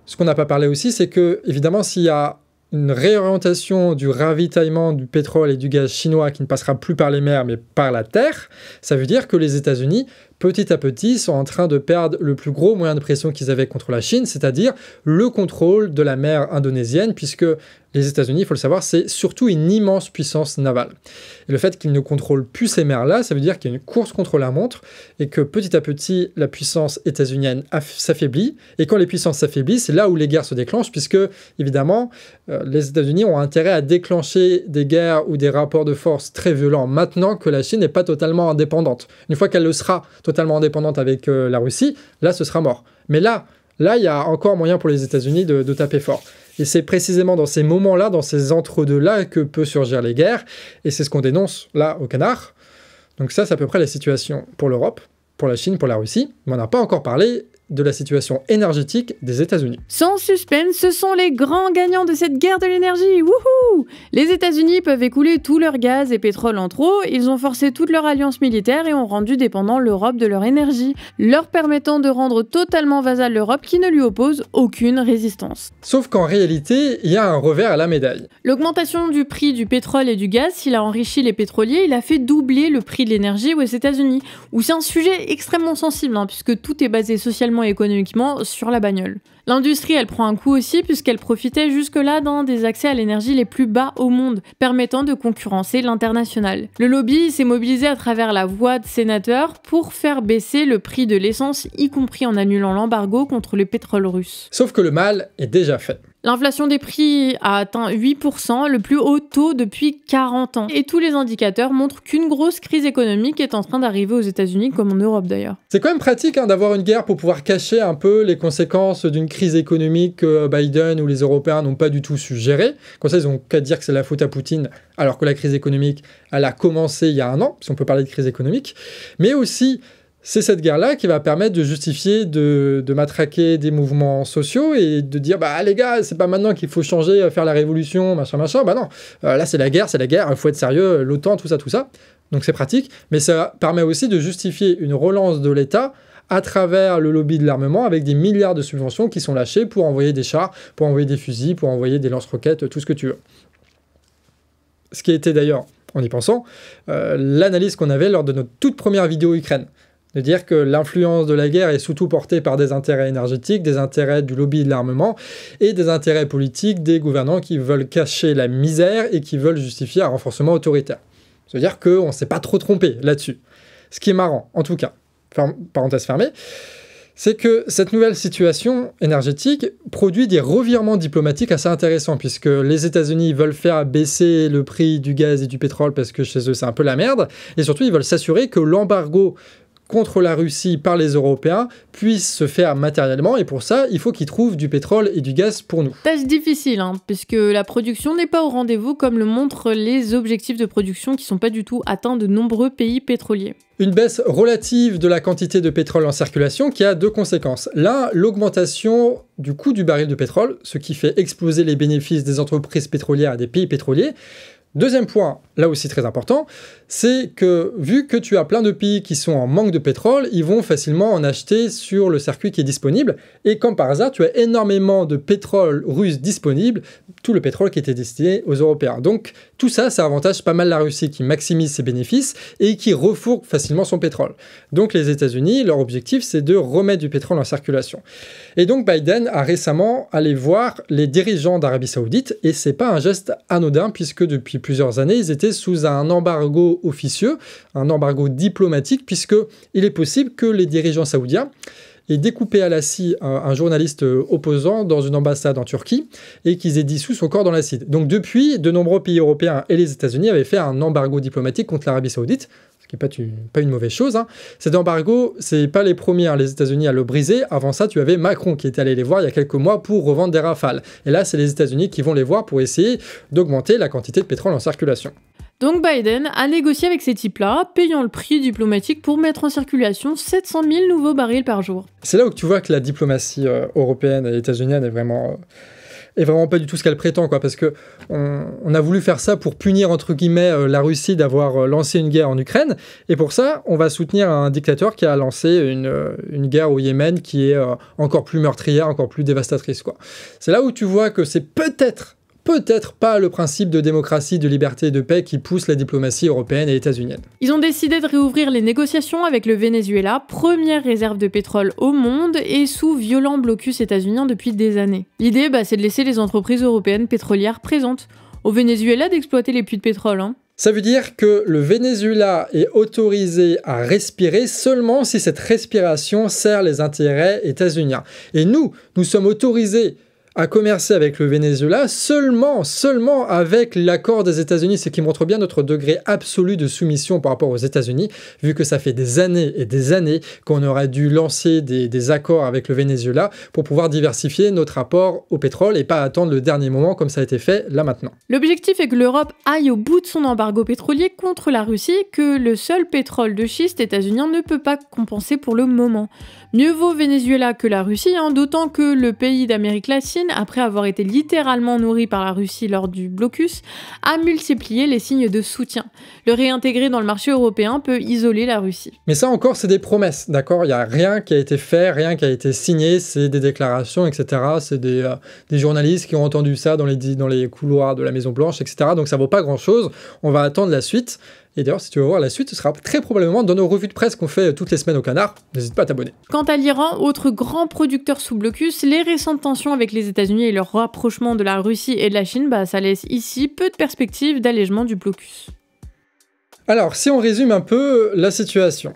Ce qu'on n'a pas parlé aussi, c'est que, évidemment, s'il y a une réorientation du ravitaillement du pétrole et du gaz chinois qui ne passera plus par les mers mais par la terre, ça veut dire que les États-Unis, petit à petit, sont en train de perdre le plus gros moyen de pression qu'ils avaient contre la Chine, c'est-à-dire le contrôle de la mer indonésienne, puisque les États-Unis, il faut le savoir, c'est surtout une immense puissance navale. Et le fait qu'ils ne contrôlent plus ces mers-là, ça veut dire qu'il y a une course contre la montre et que petit à petit, la puissance états-unienne s'affaiblit. Et quand les puissances s'affaiblissent, c'est là où les guerres se déclenchent, puisque, évidemment, les États-Unis ont intérêt à déclencher des guerres ou des rapports de force très violents maintenant que la Chine n'est pas totalement indépendante. Une fois qu'elle le sera totalement indépendante avec la Russie, là, ce sera mort. Mais là, il y a encore moyen pour les États-Unis de taper fort. Et c'est précisément dans ces moments-là, dans ces entre-deux-là, que peuvent surgir les guerres. Et c'est ce qu'on dénonce là au Canard. Donc ça, c'est à peu près la situation pour l'Europe, pour la Chine, pour la Russie. Mais on n'a pas encore parlé de la situation énergétique des États-Unis. Sans suspense, ce sont les grands gagnants de cette guerre de l'énergie. Wouhou! Les États-Unis peuvent écouler tout leur gaz et pétrole en trop, ils ont forcé toute leur alliance militaire et ont rendu dépendant l'Europe de leur énergie, leur permettant de rendre totalement vasale l'Europe qui ne lui oppose aucune résistance. Sauf qu'en réalité, il y a un revers à la médaille. L'augmentation du prix du pétrole et du gaz, s'il a enrichi les pétroliers, il a fait doubler le prix de l'énergie aux États-Unis, où c'est un sujet extrêmement sensible, puisque tout est basé socialement et économiquement sur la bagnole. L'industrie, elle prend un coup aussi, puisqu'elle profitait jusque-là d'un des accès à l'énergie les plus bas au monde, permettant de concurrencer l'international. Le lobby s'est mobilisé à travers la voix de sénateurs pour faire baisser le prix de l'essence, y compris en annulant l'embargo contre le pétrole russe. Sauf que le mal est déjà fait. L'inflation des prix a atteint 8%, le plus haut taux depuis 40 ans. Et tous les indicateurs montrent qu'une grosse crise économique est en train d'arriver aux États-Unis, comme en Europe d'ailleurs. C'est quand même pratique d'avoir une guerre pour pouvoir cacher un peu les conséquences d'une crise économique que Biden ou les Européens n'ont pas du tout su gérer. Comme ça, ils n'ont qu'à dire que c'est la faute à Poutine, alors que la crise économique, elle a commencé il y a un an, si on peut parler de crise économique. Mais aussi, c'est cette guerre-là qui va permettre de justifier de matraquer des mouvements sociaux et de dire les gars, c'est pas maintenant qu'il faut changer, faire la révolution, machin. Non, là c'est la guerre, il faut être sérieux, l'OTAN, tout ça. Donc c'est pratique, mais ça permet aussi de justifier une relance de l'État à travers le lobby de l'armement avec des milliards de subventions qui sont lâchées pour envoyer des chars, pour envoyer des fusils, pour envoyer des lance-roquettes, tout ce que tu veux. Ce qui était d'ailleurs, en y pensant, l'analyse qu'on avait lors de notre toute première vidéo Ukraine. De dire que l'influence de la guerre est surtout portée par des intérêts énergétiques, des intérêts du lobby de l'armement et des intérêts politiques des gouvernants qui veulent cacher la misère et qui veulent justifier un renforcement autoritaire. C'est-à-dire qu'on ne s'est pas trop trompé là-dessus. Ce qui est marrant, en tout cas, parenthèse fermée, c'est que cette nouvelle situation énergétique produit des revirements diplomatiques assez intéressants, puisque les États-Unis veulent faire baisser le prix du gaz et du pétrole parce que chez eux c'est un peu la merde, et surtout ils veulent s'assurer que l'embargo contre la Russie par les Européens puisse se faire matériellement, et pour ça, il faut qu'ils trouvent du pétrole et du gaz pour nous. Tâche difficile, puisque la production n'est pas au rendez-vous, comme le montrent les objectifs de production qui sont pas du tout atteints de nombreux pays pétroliers. Une baisse relative de la quantité de pétrole en circulation qui a deux conséquences. L'un, l'augmentation du coût du baril de pétrole, ce qui fait exploser les bénéfices des entreprises pétrolières et des pays pétroliers. Deuxième point, là aussi très important, c'est que vu que tu as plein de pays qui sont en manque de pétrole, ils vont facilement en acheter sur le circuit qui est disponible. Et comme par hasard, tu as énormément de pétrole russe disponible, tout le pétrole qui était destiné aux Européens. Donc tout ça, ça avantage pas mal la Russie qui maximise ses bénéfices et qui refourgue facilement son pétrole. Donc les États-Unis, leur objectif, c'est de remettre du pétrole en circulation. Et donc Biden a récemment allé voir les dirigeants d'Arabie Saoudite, et c'est pas un geste anodin puisque depuis plusieurs années, ils étaient sous un embargo officieux, un embargo diplomatique, puisqu'il est possible que les dirigeants saoudiens aient découpé à la scie un journaliste opposant dans une ambassade en Turquie et qu'ils aient dissous son corps dans l'acide. Donc depuis, de nombreux pays européens et les États-Unis avaient fait un embargo diplomatique contre l'Arabie Saoudite, ce qui n'est pas une mauvaise chose. Cet embargo, c'est pas les premiers, les États-Unis à le briser. Avant ça, tu avais Macron qui était allé les voir il y a quelques mois pour revendre des Rafales. Et là, c'est les États-Unis qui vont les voir pour essayer d'augmenter la quantité de pétrole en circulation. Donc Biden a négocié avec ces types-là, payant le prix diplomatique pour mettre en circulation 700 000 nouveaux barils par jour. C'est là où tu vois que la diplomatie européenne et états-unienne est vraiment pas du tout ce qu'elle prétend, parce que on a voulu faire ça pour punir, entre guillemets, la Russie d'avoir lancé une guerre en Ukraine, et pour ça, on va soutenir un dictateur qui a lancé une guerre au Yémen qui est encore plus meurtrière, encore plus dévastatrice, C'est là où tu vois que c'est peut-être pas le principe de démocratie, de liberté et de paix qui pousse la diplomatie européenne et états-unienne. Ils ont décidé de réouvrir les négociations avec le Venezuela, première réserve de pétrole au monde et sous violent blocus états-unien depuis des années. L'idée, c'est de laisser les entreprises européennes pétrolières présentes. Au Venezuela d'exploiter les puits de pétrole. Ça veut dire que le Venezuela est autorisé à respirer seulement si cette respiration sert les intérêts états-uniens. Et nous sommes autorisés à commercer avec le Venezuela seulement avec l'accord des États-Unis, ce qui montre bien notre degré absolu de soumission par rapport aux États-Unis, vu que ça fait des années et des années qu'on aurait dû lancer des accords avec le Venezuela pour pouvoir diversifier notre rapport au pétrole et pas attendre le dernier moment comme ça a été fait là maintenant. L'objectif est que l'Europe aille au bout de son embargo pétrolier contre la Russie, que le seul pétrole de schiste états-unien ne peut pas compenser pour le moment. Mieux vaut Venezuela que la Russie, d'autant que le pays d'Amérique latine, après avoir été littéralement nourri par la Russie lors du blocus, a multiplié les signes de soutien. Le réintégrer dans le marché européen peut isoler la Russie. Mais ça encore, c'est des promesses, d'accord ? Il n'y a rien qui a été fait, rien qui a été signé, c'est des déclarations, etc. C'est des journalistes qui ont entendu ça dans les couloirs de la Maison-Blanche, etc. Donc ça ne vaut pas grand-chose, on va attendre la suite. Et d'ailleurs, si tu veux voir la suite, ce sera très probablement dans nos revues de presse qu'on fait toutes les semaines au Canard. N'hésite pas à t'abonner. Quant à l'Iran, autre grand producteur sous blocus, les récentes tensions avec les États-Unis et leur rapprochement de la Russie et de la Chine, ça laisse ici peu de perspectives d'allègement du blocus. Alors, si on résume un peu la situation,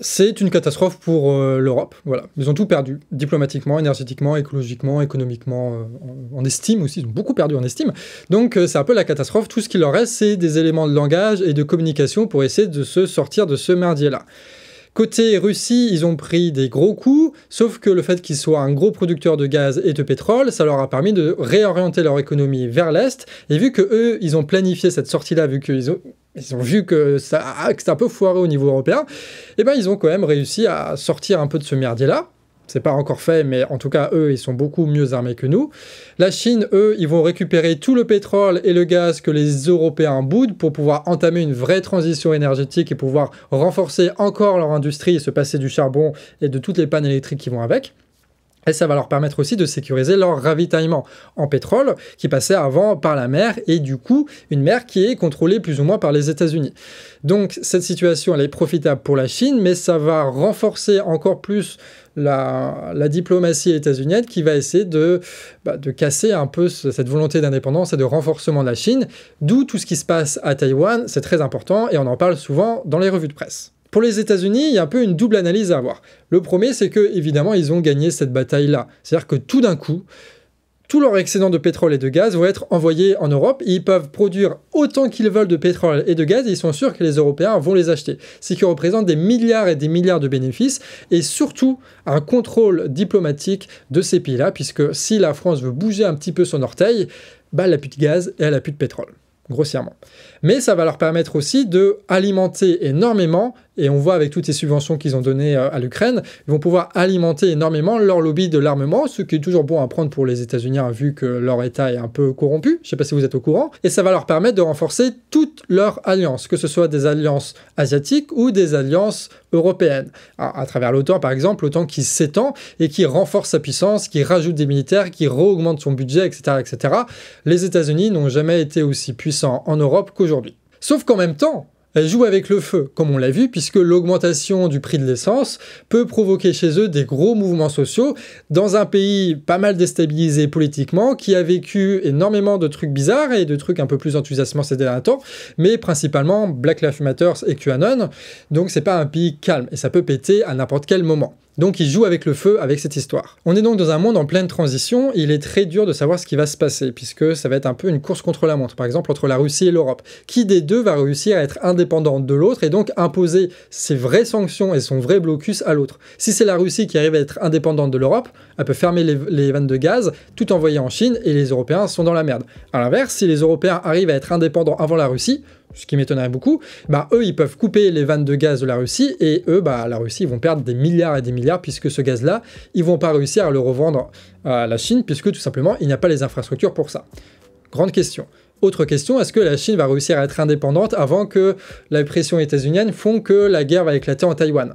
c'est une catastrophe pour l'Europe. Voilà. Ils ont tout perdu, diplomatiquement, énergétiquement, écologiquement, économiquement, en estime aussi. Ils ont beaucoup perdu en estime. Donc c'est un peu la catastrophe. Tout ce qu'il leur reste, c'est des éléments de langage et de communication pour essayer de se sortir de ce merdier-là. Côté Russie, ils ont pris des gros coups, sauf que le fait qu'ils soient un gros producteur de gaz et de pétrole, ça leur a permis de réorienter leur économie vers l'Est. Et vu que eux, ils ont planifié cette sortie-là, vu qu'ils ont vu que c'était un peu foiré au niveau européen, et ben ils ont quand même réussi à sortir un peu de ce merdier-là. C'est pas encore fait, mais en tout cas, eux, ils sont beaucoup mieux armés que nous. La Chine, eux, ils vont récupérer tout le pétrole et le gaz que les Européens boudent pour pouvoir entamer une vraie transition énergétique et pouvoir renforcer encore leur industrie et se passer du charbon et de toutes les pannes électriques qui vont avec. Et ça va leur permettre aussi de sécuriser leur ravitaillement en pétrole qui passait avant par la mer et du coup une mer qui est contrôlée plus ou moins par les États-Unis. Donc cette situation elle est profitable pour la Chine, mais ça va renforcer encore plus la diplomatie états-unienne qui va essayer de casser un peu cette volonté d'indépendance et de renforcement de la Chine, d'où tout ce qui se passe à Taïwan, c'est très important et on en parle souvent dans les revues de presse. Pour les États-Unis, il y a un peu une double analyse à avoir. Le premier, c'est que évidemment, ils ont gagné cette bataille-là. C'est-à-dire que tout d'un coup, tous leurs excédents de pétrole et de gaz vont être envoyés en Europe et ils peuvent produire autant qu'ils veulent de pétrole et de gaz et ils sont sûrs que les Européens vont les acheter. Ce qui représente des milliards et des milliards de bénéfices et surtout un contrôle diplomatique de ces pays-là, puisque si la France veut bouger un petit peu son orteil, elle n'a plus de gaz et elle n'a plus de pétrole. Grossièrement. Mais ça va leur permettre aussi d'alimenter énormément, et on voit avec toutes ces subventions qu'ils ont données à l'Ukraine, ils vont pouvoir alimenter énormément leur lobby de l'armement, ce qui est toujours bon à prendre pour les États-Unis, vu que leur État est un peu corrompu, je ne sais pas si vous êtes au courant, et ça va leur permettre de renforcer toutes leurs alliances, que ce soit des alliances asiatiques ou des alliances européennes. À travers l'OTAN, par exemple, l'OTAN qui s'étend et qui renforce sa puissance, qui rajoute des militaires, qui re-augmente son budget, etc., etc. Les États-Unis n'ont jamais été aussi puissants en Europe qu'aujourd'hui. Sauf qu'en même temps, elle joue avec le feu, comme on l'a vu, puisque l'augmentation du prix de l'essence peut provoquer chez eux des gros mouvements sociaux dans un pays pas mal déstabilisé politiquement, qui a vécu énormément de trucs bizarres et de trucs un peu plus enthousiasmants ces derniers temps, mais principalement Black Lives Matter et QAnon, donc c'est pas un pays calme, et ça peut péter à n'importe quel moment. Donc il joue avec le feu avec cette histoire. On est donc dans un monde en pleine transition, et il est très dur de savoir ce qui va se passer, puisque ça va être un peu une course contre la montre, par exemple entre la Russie et l'Europe. Qui des deux va réussir à être indépendante de l'autre, et donc imposer ses vraies sanctions et son vrai blocus à l'autre. Si c'est la Russie qui arrive à être indépendante de l'Europe, elle peut fermer les vannes de gaz, tout envoyer en Chine, et les Européens sont dans la merde. À l'inverse, si les Européens arrivent à être indépendants avant la Russie, ce qui m'étonnerait beaucoup, eux, ils peuvent couper les vannes de gaz de la Russie, et eux, la Russie, ils vont perdre des milliards et des milliards, puisque ce gaz-là, ils vont pas réussir à le revendre à la Chine, puisque tout simplement, il n'y a pas les infrastructures pour ça. Grande question. Autre question, est-ce que la Chine va réussir à être indépendante avant que la pression états-unienne font que la guerre va éclater en Taïwan ?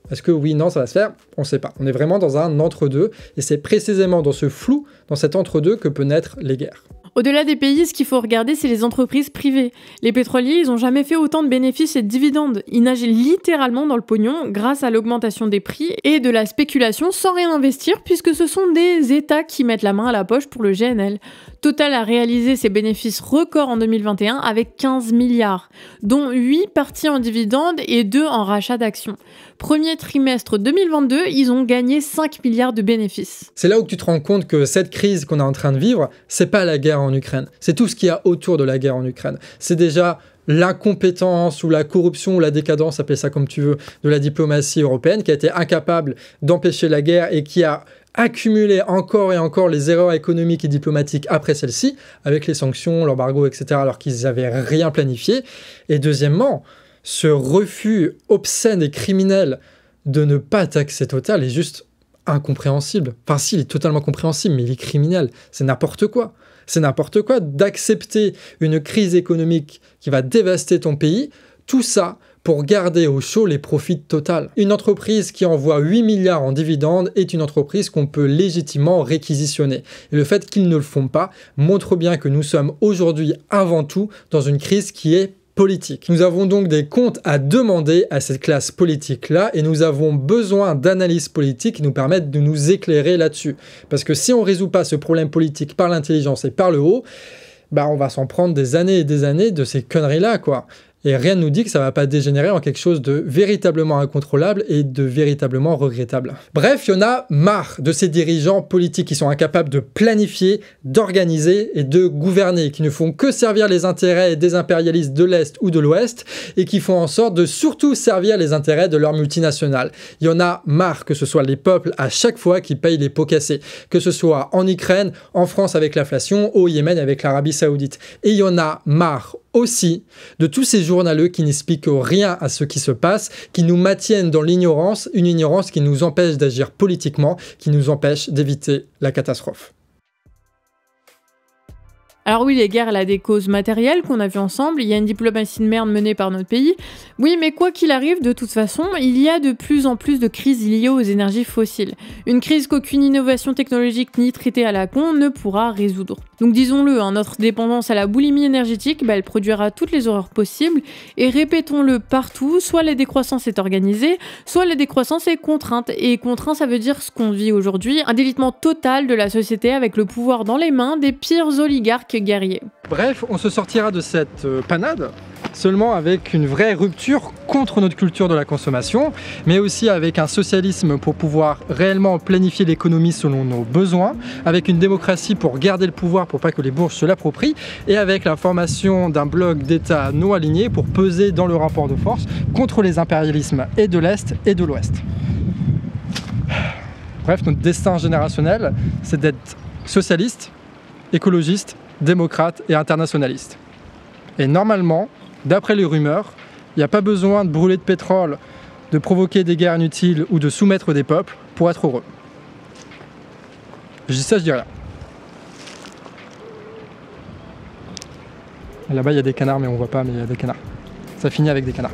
Est-ce que oui, non, ça va se faire ? On ne sait pas. On est vraiment dans un entre-deux, et c'est précisément dans ce flou, dans cet entre-deux, que peut naître les guerres. Au-delà des pays, ce qu'il faut regarder, c'est les entreprises privées. Les pétroliers, ils n'ont jamais fait autant de bénéfices et de dividendes. Ils nagent littéralement dans le pognon grâce à l'augmentation des prix et de la spéculation sans rien investir, puisque ce sont des États qui mettent la main à la poche pour le GNL. Total a réalisé ses bénéfices records en 2021 avec 15 milliards, dont 8 partis en dividendes et 2 en rachat d'actions. Premier trimestre 2022, ils ont gagné 5 milliards de bénéfices. C'est là où tu te rends compte que cette crise qu'on est en train de vivre, c'est pas la guerre en Ukraine. C'est tout ce qu'il y a autour de la guerre en Ukraine. C'est déjà l'incompétence ou la corruption ou la décadence, appelle ça comme tu veux, de la diplomatie européenne qui a été incapable d'empêcher la guerre et qui a accumulé encore et encore les erreurs économiques et diplomatiques après celle-ci, avec les sanctions, l'embargo, etc., alors qu'ils n'avaient rien planifié. Et deuxièmement, ce refus obscène et criminel de ne pas taxer Total est juste incompréhensible. Enfin, si, il est totalement compréhensible, mais il est criminel. C'est n'importe quoi. C'est n'importe quoi d'accepter une crise économique qui va dévaster ton pays, tout ça pour garder au chaud les profits de Total. Une entreprise qui envoie 8 milliards en dividendes est une entreprise qu'on peut légitimement réquisitionner. Et le fait qu'ils ne le font pas montre bien que nous sommes aujourd'hui avant tout dans une crise qui est politique. Nous avons donc des comptes à demander à cette classe politique-là et nous avons besoin d'analyses politiques qui nous permettent de nous éclairer là-dessus. Parce que si on ne résout pas ce problème politique par l'intelligence et par le haut, bah on va s'en prendre des années et des années de ces conneries-là, quoi. Et rien ne nous dit que ça ne va pas dégénérer en quelque chose de véritablement incontrôlable et de véritablement regrettable. Bref, il y en a marre de ces dirigeants politiques qui sont incapables de planifier, d'organiser et de gouverner, qui ne font que servir les intérêts des impérialistes de l'Est ou de l'Ouest et qui font en sorte de surtout servir les intérêts de leurs multinationales. Il y en a marre que ce soit les peuples à chaque fois qui payent les pots cassés, que ce soit en Ukraine, en France avec l'inflation, au Yémen avec l'Arabie Saoudite. Et il y en a marre aussi de tous ces journaleux qui n'expliquent rien à ce qui se passe, qui nous maintiennent dans l'ignorance, une ignorance qui nous empêche d'agir politiquement, qui nous empêche d'éviter la catastrophe. Alors oui, les guerres, elle a des causes matérielles qu'on a vues ensemble, il y a une diplomatie de merde menée par notre pays. Oui, mais quoi qu'il arrive, de toute façon, il y a de plus en plus de crises liées aux énergies fossiles. Une crise qu'aucune innovation technologique ni traité à la con ne pourra résoudre. Donc disons-le, notre dépendance à la boulimie énergétique, elle produira toutes les horreurs possibles, et répétons-le partout, soit la décroissance est organisée, soit la décroissance est contrainte. Et contrainte, ça veut dire ce qu'on vit aujourd'hui, un délitement total de la société avec le pouvoir dans les mains des pires oligarques guerriers. Bref, on se sortira de cette panade seulement avec une vraie rupture contre notre culture de la consommation, mais aussi avec un socialisme pour pouvoir réellement planifier l'économie selon nos besoins, avec une démocratie pour garder le pouvoir pour pas que les bourges se l'approprient, et avec la formation d'un bloc d'États non alignés pour peser dans le rapport de force contre les impérialismes et de l'Est et de l'Ouest. Bref, notre destin générationnel, c'est d'être socialiste, écologiste, démocrate et internationaliste. Et normalement, d'après les rumeurs, il n'y a pas besoin de brûler de pétrole, de provoquer des guerres inutiles ou de soumettre des peuples pour être heureux. Je dis ça, je dis rien. Là-bas, il y a des canards, mais on voit pas, mais il y a des canards. Ça finit avec des canards.